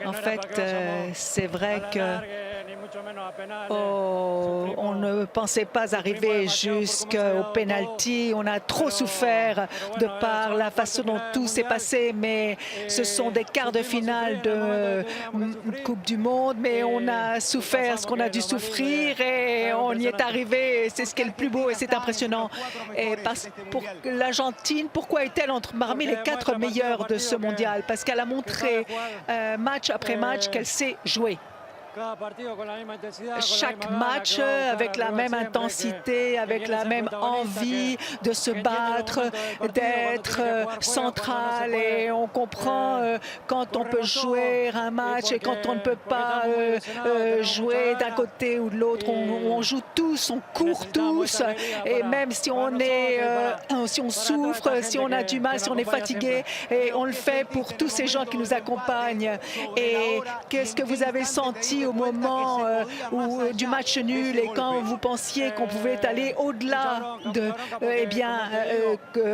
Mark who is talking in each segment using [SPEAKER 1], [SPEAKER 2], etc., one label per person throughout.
[SPEAKER 1] En fait, c'est vrai que on ne pensait pas arriver jusqu'au penalty. On a trop souffert de par la façon dont tout s'est passé, mais ce sont des quarts de finale de Coupe du Monde. Mais on a souffert ce qu'on a dû souffrir et on y est arrivé. C'est ce qui est le plus beau et c'est impressionnant. Et pour l'Argentine, pourquoi est-elle parmi les 4 meilleurs de ce mondial? Parce qu'elle a montré match après match qu'elle sait jouer. Chaque match avec la même intensité, avec la même envie de se battre, d'être central. Et on comprend quand on peut jouer un match et quand on ne peut pas jouer d'un côté ou de l'autre. On joue tous, on court tous. Et même si on est, si on souffre, si on a du mal, si on est fatigué, et on le fait pour tous ces gens qui nous accompagnent. Et qu'est-ce que vous avez senti au moment du match nul et quand vous pensiez qu'on pouvait aller au-delà de... eh bien,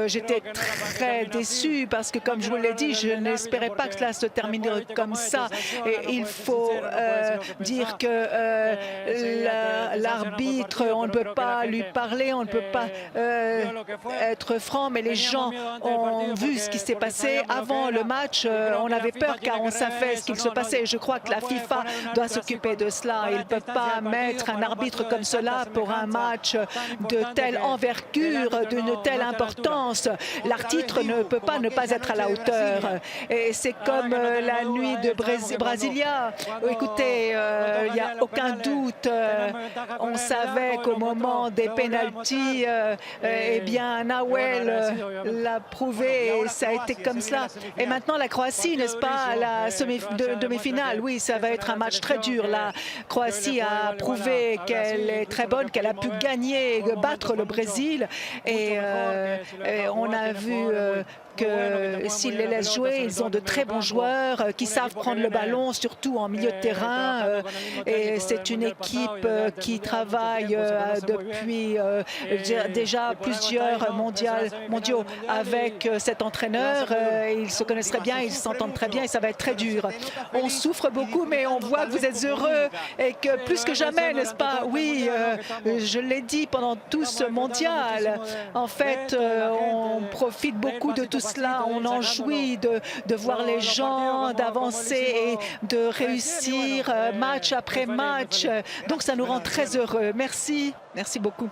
[SPEAKER 1] j'étais très déçue parce que, comme je vous l'ai dit, je n'espérais pas que cela se terminerait comme ça. Et il faut dire que l'arbitre, on ne peut pas lui parler, on ne peut pas être franc, mais les gens ont vu ce qui s'est passé avant le match. On avait peur car on savait ce qu'il se passait. Je crois que la FIFA doit s'occuper de cela. Il ne peut pas mettre un arbitre comme cela pour un match de telle envergure, d'une telle importance. L'arbitre ne peut pas ne pas être à la hauteur. Et c'est comme la nuit de Brasilia. Écoutez, il n'y a aucun doute. On savait qu'au moment des pénaltys, eh bien, Nahuel l'a prouvé et ça a été comme cela. Et maintenant, la Croatie, n'est-ce pas, la demi-finale. Oui, ça va être un match très dur. La Croatie a prouvé qu'elle est très bonne, qu'elle a pu gagner, battre le Brésil. Et on a vu que s'ils les laissent jouer, ils ont de très bons joueurs qui savent prendre le ballon, surtout en milieu de terrain. Et c'est une équipe qui travaille depuis déjà plusieurs mondiaux avec cet entraîneur. Ils se connaissent très bien, ils s'entendent très bien et ça va être très dur. On souffre beaucoup, mais on voit que vous êtes heureux et que plus que jamais, n'est-ce pas? Oui, je l'ai dit pendant tout ce mondial. En fait, on profite beaucoup de tout cela. On en jouit de voir les gens, d'avancer et de réussir match après match. Donc, ça nous rend très heureux. Merci. Merci beaucoup.